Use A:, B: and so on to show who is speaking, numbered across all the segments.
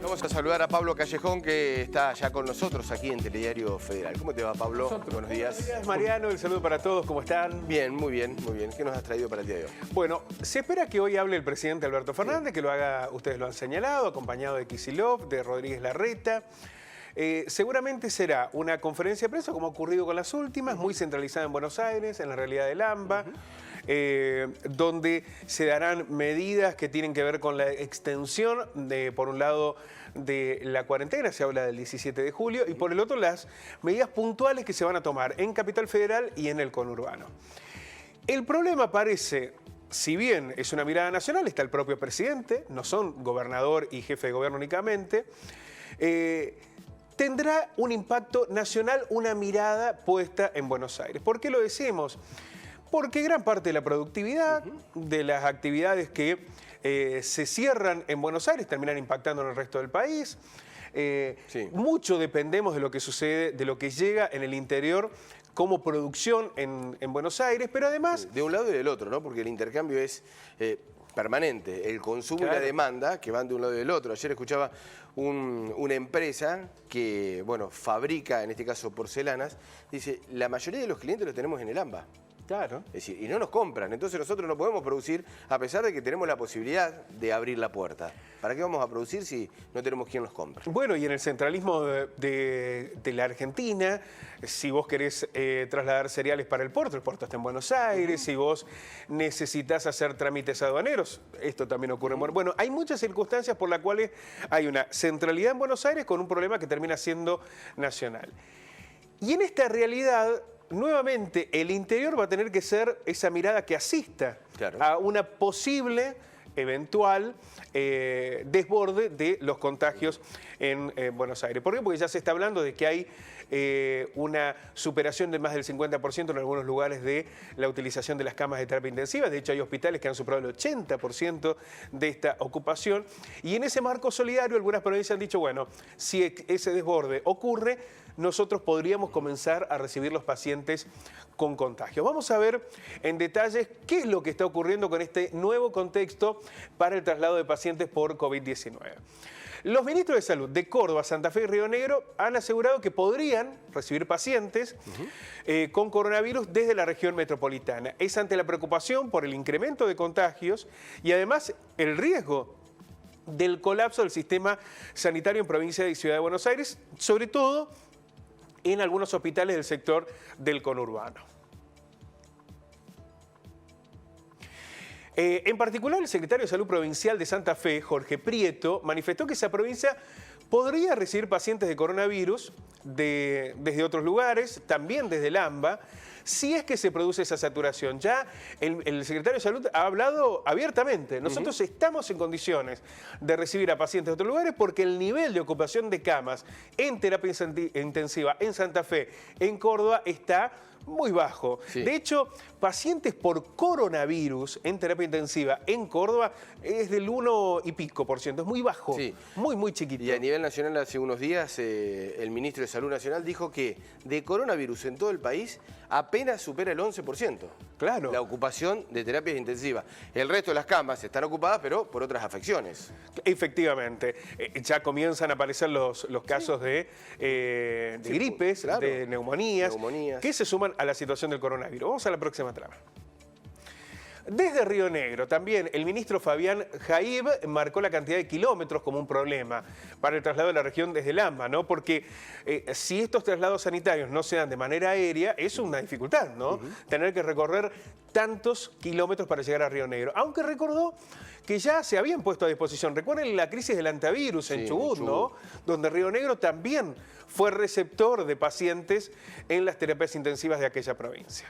A: Vamos a saludar a Pablo Callejón, que está ya con nosotros aquí en Telediario Federal. ¿Cómo te va, Pablo? Buenos días.
B: Buenos días, Mariano. El saludo para todos. ¿Cómo están?
A: Bien, muy bien, muy bien. ¿Qué nos has traído para el día de hoy?
B: Bueno, se espera que hoy hable el presidente Alberto Fernández, que lo haga, ustedes lo han señalado, acompañado de Kicillof, de Rodríguez Larreta. Seguramente será una conferencia de prensa, como ha ocurrido con las últimas, muy centralizada en Buenos Aires, en la realidad del AMBA, donde se darán medidas que tienen que ver con la extensión, por un lado, de la cuarentena, se habla del 17 de julio, y por el otro, las medidas puntuales que se van a tomar en Capital Federal y en el conurbano. El problema parece, si bien es una mirada nacional, está el propio presidente, no son gobernador y jefe de gobierno únicamente, tendrá un impacto nacional, una mirada puesta en Buenos Aires. ¿Por qué lo decimos? Porque gran parte de la productividad, de las actividades que se cierran en Buenos Aires, terminan impactando en el resto del país. Mucho dependemos de lo que sucede, de lo que llega en el interior como producción en Buenos Aires, pero además...
A: De un lado y del otro, ¿no? Porque el intercambio es permanente. El consumo y la demanda que van de un lado y del otro. Ayer escuchaba una empresa que, bueno, fabrica, en este caso, porcelanas. Dice, la mayoría de los clientes los tenemos en el AMBA.
B: Claro.
A: Es decir, y no nos compran. Entonces nosotros no podemos producir a pesar de que tenemos la posibilidad de abrir la puerta. ¿Para qué vamos a producir si no tenemos quien nos compre?
B: Bueno, y en el centralismo de la Argentina, si vos querés trasladar cereales para el puerto está en Buenos Aires. Si vos necesitas hacer trámites aduaneros, esto también ocurre en Buenos Aires. Bueno, hay muchas circunstancias por las cuales hay una centralidad en Buenos Aires con un problema que termina siendo nacional. Y en esta realidad... Nuevamente, el interior va a tener que ser esa mirada que asista a una posible, eventual, desborde de los contagios en Buenos Aires. ¿Por qué? Porque ya se está hablando de que hay una superación de más del 50% en algunos lugares de la utilización de las camas de terapia intensiva. De hecho, hay hospitales que han superado el 80% de esta ocupación. Y en ese marco solidario, algunas provincias han dicho, bueno, si ese desborde ocurre, nosotros podríamos comenzar a recibir los pacientes con contagios. Vamos a ver en detalle qué es lo que está ocurriendo con este nuevo contexto para el traslado de pacientes por COVID-19. Los ministros de Salud de Córdoba, Santa Fe y Río Negro han asegurado que podrían recibir pacientes con coronavirus desde la región metropolitana. Es ante la preocupación por el incremento de contagios y además el riesgo del colapso del sistema sanitario en provincia y ciudad de Buenos Aires, sobre todo en algunos hospitales del sector del conurbano. En particular, el secretario de Salud Provincial de Santa Fe, Jorge Prieto, manifestó que esa provincia podría recibir pacientes de coronavirus desde otros lugares, también desde el AMBA, si es que se produce esa saturación. Ya el secretario de Salud ha hablado abiertamente. Nosotros estamos en condiciones de recibir a pacientes de otros lugares porque el nivel de ocupación de camas en terapia intensiva en Santa Fe, en Córdoba, está muy bajo. De hecho, pacientes por coronavirus en terapia intensiva en Córdoba es del 1 y pico %. Es muy bajo, muy chiquito.
A: Y a nivel nacional, hace unos días, el ministro de Salud Nacional dijo que de coronavirus en todo el país apenas supera el 11%.
B: Claro.
A: La ocupación de terapias intensivas. El resto de las camas están ocupadas, pero por otras afecciones.
B: Efectivamente. Ya comienzan a aparecer los casos de gripes, de neumonías, que se suman a la situación del coronavirus. Vamos a la próxima trama. Desde Río Negro, también el ministro Fabián Jaib marcó la cantidad de kilómetros como un problema para el traslado de la región desde el AMBA, ¿no? Porque si estos traslados sanitarios no se dan de manera aérea, es una dificultad, ¿no? Tener que recorrer tantos kilómetros para llegar a Río Negro. Aunque recordó que ya se habían puesto a disposición. Recuerden la crisis del antivirus en Chubut, ¿no? Donde Río Negro también fue receptor de pacientes en las terapias intensivas de aquella provincia.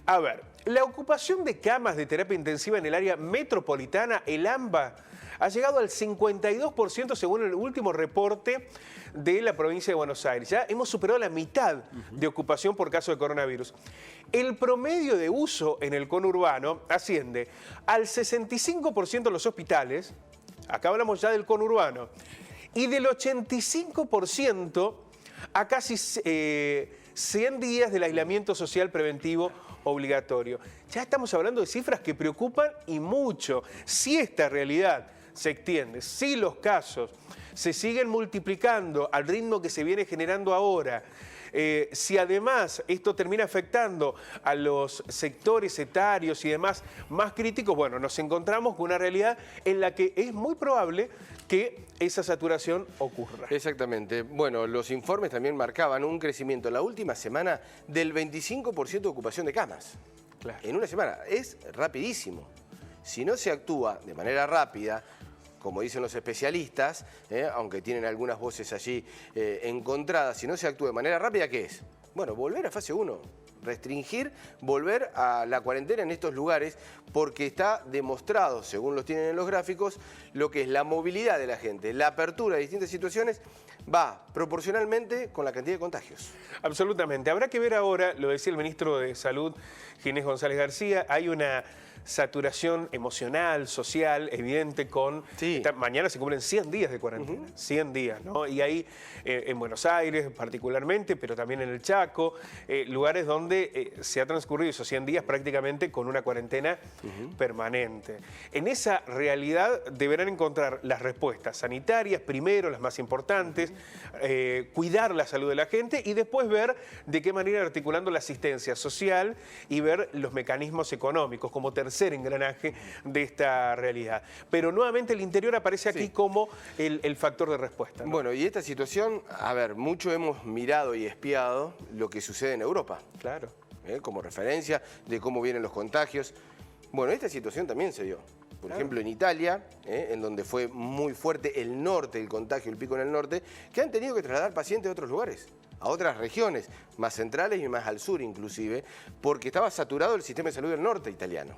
B: A ver, la ocupación de camas de terapia intensiva en el área metropolitana, el AMBA, ha llegado al 52% según el último reporte de la provincia de Buenos Aires. Ya hemos superado la mitad de ocupación por caso de coronavirus. El promedio de uso en el conurbano asciende al 65% de los hospitales, acá hablamos ya del conurbano, y del 85% a casi 100 días del aislamiento social preventivo obligatorio. Ya estamos hablando de cifras que preocupan y mucho. Si esta realidad se extiende, si los casos se siguen multiplicando al ritmo que se viene generando ahora, si además esto termina afectando a los sectores etarios y demás más críticos, bueno, nos encontramos con una realidad en la que es muy probable que esa saturación ocurra.
A: Exactamente. Bueno, los informes también marcaban un crecimiento en la última semana del 25% de ocupación de camas.
B: Claro.
A: En una semana. Es rapidísimo. Si no se actúa de manera rápida, como dicen los especialistas, aunque tienen algunas voces allí encontradas, si no se actúa de manera rápida, ¿qué es? Bueno, volver a fase 1, restringir, volver a la cuarentena en estos lugares, porque está demostrado, según los tienen en los gráficos, lo que es la movilidad de la gente, la apertura de distintas situaciones, va proporcionalmente con la cantidad de contagios.
B: Absolutamente. Habrá que ver ahora, lo decía el ministro de Salud, Ginés González García, hay una saturación emocional, social, evidente con...
A: Sí.
B: Mañana se cumplen 100 días de cuarentena, 100 días, ¿no? Y ahí en Buenos Aires particularmente, pero también en el Chaco, lugares donde se ha transcurrido esos 100 días prácticamente con una cuarentena permanente. En esa realidad deberán encontrar las respuestas sanitarias, primero, las más importantes, cuidar la salud de la gente y después ver de qué manera articulando la asistencia social y ver los mecanismos económicos como tercer engranaje de esta realidad. Pero nuevamente el interior aparece aquí como el factor de respuesta, ¿no?
A: Bueno, y esta situación, a ver, mucho hemos mirado y espiado lo que sucede en Europa.
B: Claro.
A: Como referencia de cómo vienen los contagios. Bueno, esta situación también se dio. Por ejemplo, en Italia, en donde fue muy fuerte el norte, el contagio, el pico en el norte, que han tenido que trasladar pacientes a otros lugares, a otras regiones, más centrales y más al sur inclusive, porque estaba saturado el sistema de salud del norte italiano.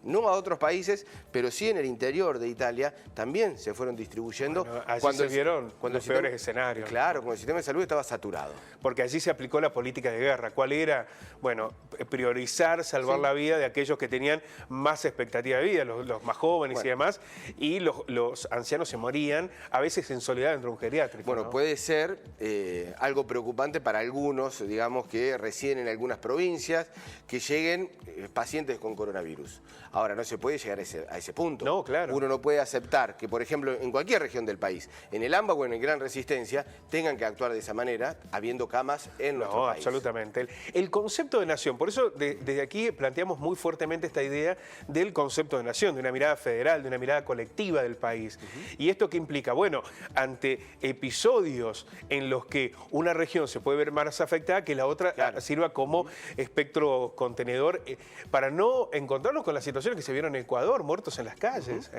A: No a otros países, pero sí en el interior de Italia también se fueron distribuyendo.
B: Bueno, allí se vieron los peores escenarios.
A: Claro, cuando el sistema de salud estaba saturado.
B: Porque allí se aplicó la política de guerra. ¿Cuál era? Bueno, priorizar, salvar la vida de aquellos que tenían más expectativa de vida, los más jóvenes y demás, y los ancianos se morían, a veces en soledad dentro de un geriátrico.
A: Bueno,
B: ¿no?
A: puede ser algo preocupante para algunos, digamos, que residen en algunas provincias, que lleguen pacientes con coronavirus. Ahora, no se puede llegar a ese punto.
B: No, claro.
A: Uno no puede aceptar que, por ejemplo, en cualquier región del país, en el AMBA o en el Gran Resistencia, tengan que actuar de esa manera, habiendo camas en nuestro país.
B: Absolutamente. El concepto de nación, por eso desde aquí planteamos muy fuertemente esta idea del concepto de nación, de una mirada federal, de una mirada colectiva del país. ¿Y esto qué implica? Bueno, ante episodios en los que una región se puede ver más afectada, que la otra sirva como espectro contenedor para no encontrarnos con la situación que se vieron en Ecuador, muertos en las calles,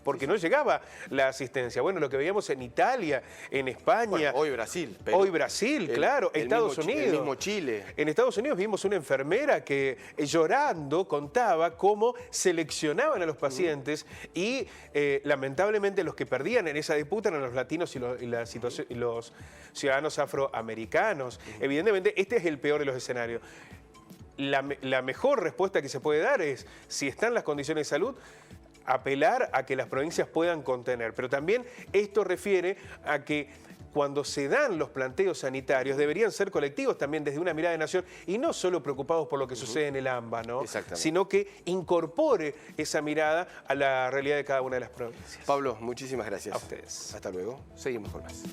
B: porque no llegaba la asistencia. Bueno, lo que veíamos en Italia, en España.
A: Bueno, hoy Brasil.
B: Hoy Brasil, claro. Estados Unidos.
A: El mismo Chile.
B: En Estados Unidos vimos una enfermera que llorando contaba cómo seleccionaban a los pacientes y lamentablemente los que perdían en esa disputa eran los latinos y los ciudadanos afroamericanos. Evidentemente, este es el peor de los escenarios. La mejor respuesta que se puede dar es, si están las condiciones de salud, apelar a que las provincias puedan contener. Pero también esto refiere a que cuando se dan los planteos sanitarios deberían ser colectivos también desde una mirada de nación y no solo preocupados por lo que sucede en el AMBA, ¿no? Sino que incorpore esa mirada a la realidad de cada una de las provincias.
A: Pablo, muchísimas gracias.
B: A ustedes.
A: Hasta luego. Seguimos con más.